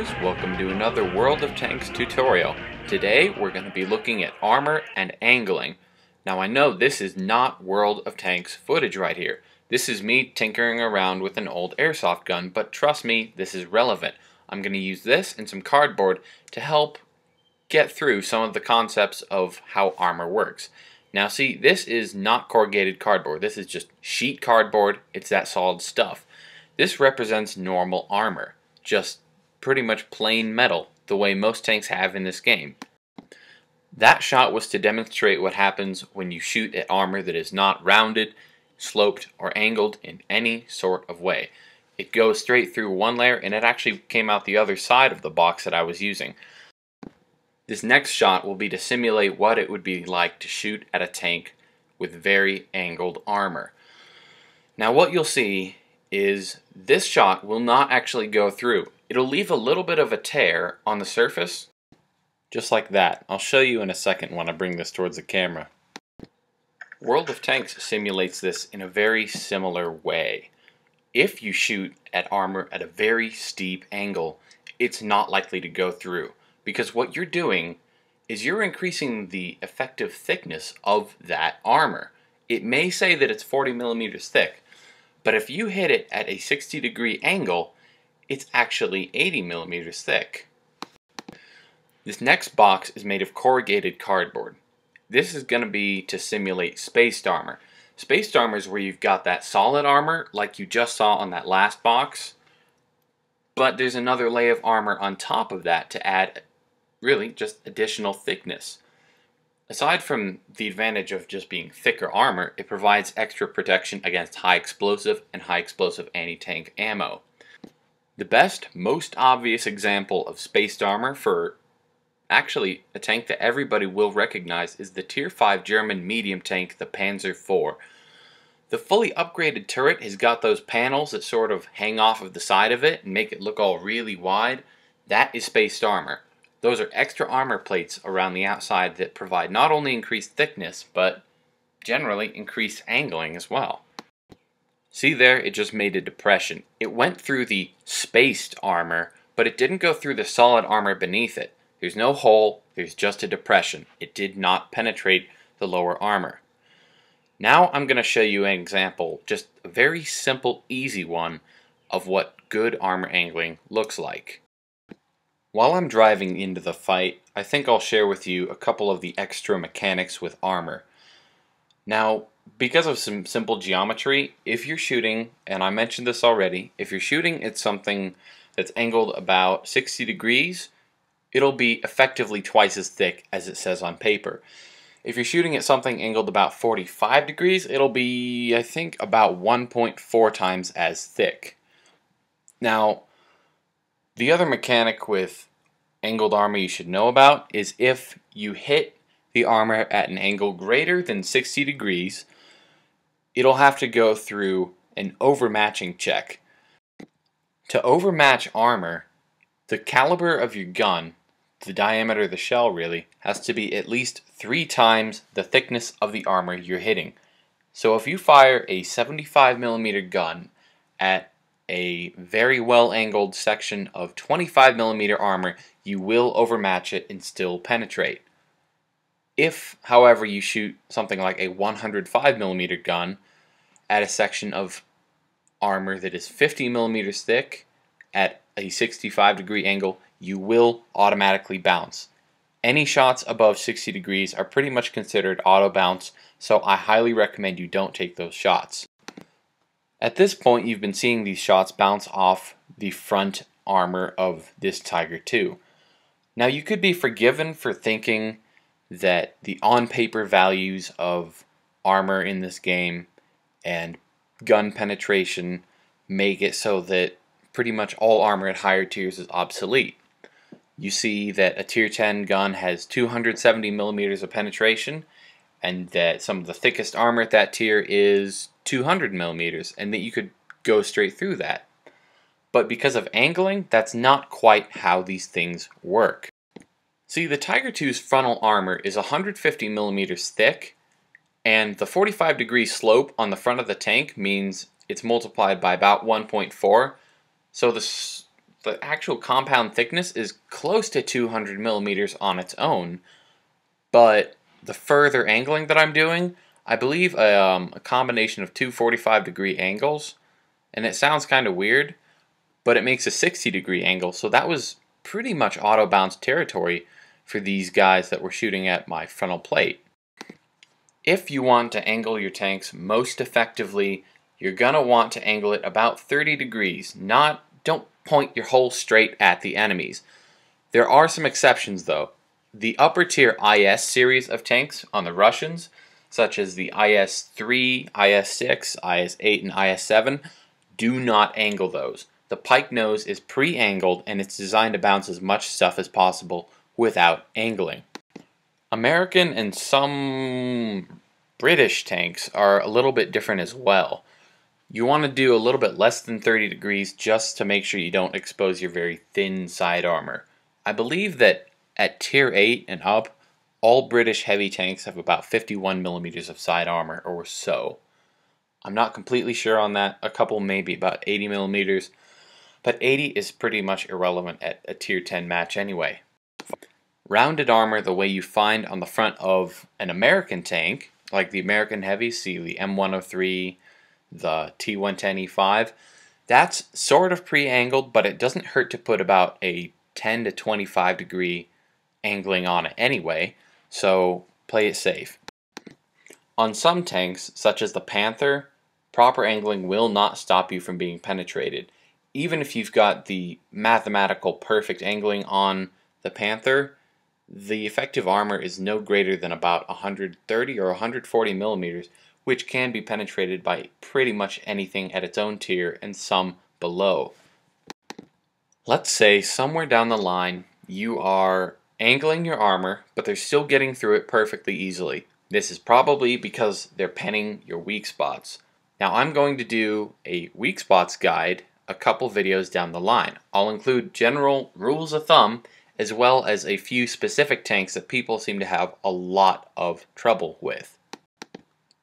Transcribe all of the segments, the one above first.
viewers, welcome to another World of Tanks tutorial. Today we're going to be looking at armor and angling. Now I know this is not World of Tanks footage right here. This is me tinkering around with an old airsoft gun, but trust me, this is relevant. I'm going to use this and some cardboard to help get through some of the concepts of how armor works. Now see, this is not corrugated cardboard. This is just sheet cardboard. It's that solid stuff. This represents normal armor, just pretty much plain metal, the way most tanks have in this game. That shot was to demonstrate what happens when you shoot at armor that is not rounded, sloped, or angled in any sort of way. It goes straight through one layer, and it actually came out the other side of the box that I was using. This next shot will be to simulate what it would be like to shoot at a tank with very angled armor. Now what you'll see is this shot will not actually go through. It'll leave a little bit of a tear on the surface, just like that. I'll show you in a second when I bring this towards the camera. World of Tanks simulates this in a very similar way. If you shoot at armor at a very steep angle, it's not likely to go through, because what you're doing is you're increasing the effective thickness of that armor. It may say that it's 40 millimeters thick, but if you hit it at a 60-degree angle, it's actually 80 millimeters thick. This next box is made of corrugated cardboard. This is going to be to simulate spaced armor. Spaced armor is where you've got that solid armor like you just saw on that last box, but there's another layer of armor on top of that to add really just additional thickness. Aside from the advantage of just being thicker armor, it provides extra protection against high explosive and high explosive anti-tank ammo. The best, most obvious example of spaced armor for actually a tank that everybody will recognize is the Tier 5 German medium tank, the Panzer IV. The fully upgraded turret has got those panels that sort of hang off of the side of it and make it look all really wide. That is spaced armor. Those are extra armor plates around the outside that provide not only increased thickness, but generally increased angling as well. See there, it just made a depression. It went through the spaced armor, but it didn't go through the solid armor beneath it. There's no hole, there's just a depression. It did not penetrate the lower armor. Now I'm going to show you an example, just a very simple, easy one, of what good armor angling looks like. While I'm driving into the fight, I think I'll share with you a couple of the extra mechanics with armor. Now, because of some simple geometry, if you're shooting, and I mentioned this already, if you're shooting at something that's angled about 60 degrees, it'll be effectively twice as thick as it says on paper. If you're shooting at something angled about 45 degrees, it'll be, I think, about 1.4 times as thick. Now, the other mechanic with angled armor you should know about is if you hit the armor at an angle greater than 60 degrees, it'll have to go through an overmatching check. To overmatch armor, the caliber of your gun, the diameter of the shell really, has to be at least 3 times the thickness of the armor you're hitting. So if you fire a 75 millimeter gun at a very well angled section of 25 millimeter armor, you will overmatch it and still penetrate. If, however, you shoot something like a 105 millimeter gun at a section of armor that is 50 millimeters thick at a 65 degree angle, you will automatically bounce. Any shots above 60 degrees are pretty much considered auto bounce, so I highly recommend you don't take those shots. At this point, you've been seeing these shots bounce off the front armor of this Tiger II. Now, you could be forgiven for thinking that the on-paper values of armor in this game and gun penetration make it so that pretty much all armor at higher tiers is obsolete. You see that a Tier 10 gun has 270 millimeters of penetration, and that some of the thickest armor at that tier is 200 millimeters, and that you could go straight through that. But because of angling, that's not quite how these things work. See, the Tiger II's frontal armor is 150 millimeters thick, and the 45 degree slope on the front of the tank means it's multiplied by about 1.4, so the the actual compound thickness is close to 200 millimeters on its own, but the further angling that I'm doing, I believe a combination of two 45-degree angles, and it sounds kind of weird, but it makes a 60-degree angle, so that was pretty much auto-bounce territory for these guys that were shooting at my frontal plate. If you want to angle your tanks most effectively, you're going to want to angle it about 30 degrees. Don't point your hole straight at the enemies. There are some exceptions though. The upper tier IS series of tanks on the Russians, such as the IS-3, IS-6, IS-8, and IS-7, do not angle those. The pike nose is pre-angled and it's designed to bounce as much stuff as possible without angling. American and some British tanks are a little bit different as well. You want to do a little bit less than 30 degrees just to make sure you don't expose your very thin side armor. I believe that at tier 8 and up, all British heavy tanks have about 51 millimeters of side armor or so. I'm not completely sure on that. A couple maybe about 80 millimeters, but 80 is pretty much irrelevant at a tier 10 match anyway. Rounded armor the way you find on the front of an American tank, like the American heavies, see the M103, the T110E5, that's sort of pre-angled, but it doesn't hurt to put about a 10 to 25 degree angling on it anyway, so play it safe. On some tanks, such as the Panther, proper angling will not stop you from being penetrated. Even if you've got the mathematical perfect angling on the Panther, the effective armor is no greater than about 130 or 140 millimeters, which can be penetrated by pretty much anything at its own tier and some below. Let's say somewhere down the line you are angling your armor, but they're still getting through it perfectly easily. This is probably because they're penning your weak spots. Now I'm going to do a weak spots guide a couple videos down the line. I'll include general rules of thumb as well as a few specific tanks that people seem to have a lot of trouble with.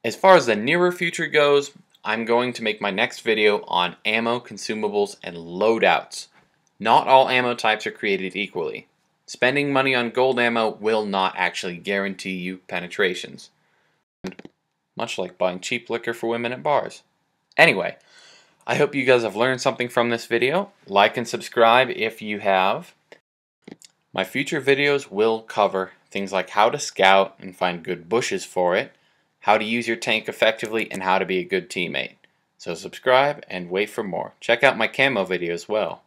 As far as the nearer future goes, I'm going to make my next video on ammo, consumables, and loadouts. Not all ammo types are created equally. Spending money on gold ammo will not actually guarantee you penetrations. Much like buying cheap liquor for women at bars. Anyway, I hope you guys have learned something from this video. Like and subscribe if you have. My future videos will cover things like how to scout and find good bushes for it, how to use your tank effectively, and how to be a good teammate. So subscribe and wait for more. Check out my camo video as well.